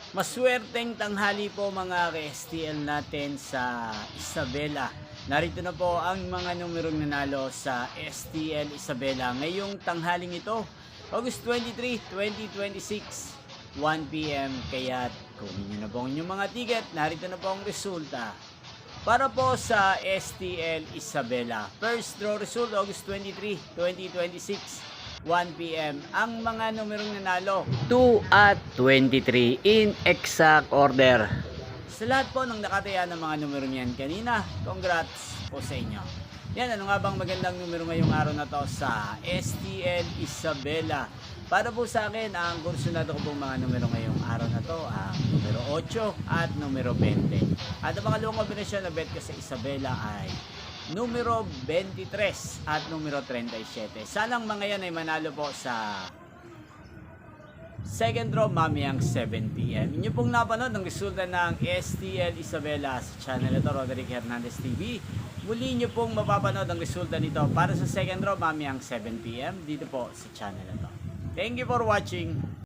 Maswerteng tanghali po mga ka-STL natin sa Isabela. Narito na po ang mga numerong nanalo sa STL Isabela ngayong tanghaling ito, August 23, 2026, 1 p.m. Kaya't kunin nyo na po ang inyong mga ticket. Narito na po ang resulta. Para po sa STL Isabela, first draw result August 23, 2026, 1 p.m. Ang mga numerong nanalo 2 at 23 in exact order. Sa lahat po ng nakataya ng mga numero niyan kanina, congrats po sa inyo. Yan, ano nga bang magandang numero ngayong araw na to sa STL Isabela? Para po sa akin, ang kursunado ko pong mga numero ngayong araw na to, ang numero 8 at numero 20. At ang pangalawang kombinasyon na bet ko sa Isabela ay numero 23 at numero 37. Sanang mga yan ay manalo po sa second draw mamayang 7 p.m. Inyo pong napanood ng resulta ng STL Isabela sa channel ito, Roderick Hernandez TV. Muli nyo pong mapapanood ang resulta nito para sa second draw mamayang 7 p.m. dito po sa channel ito. Thank you for watching.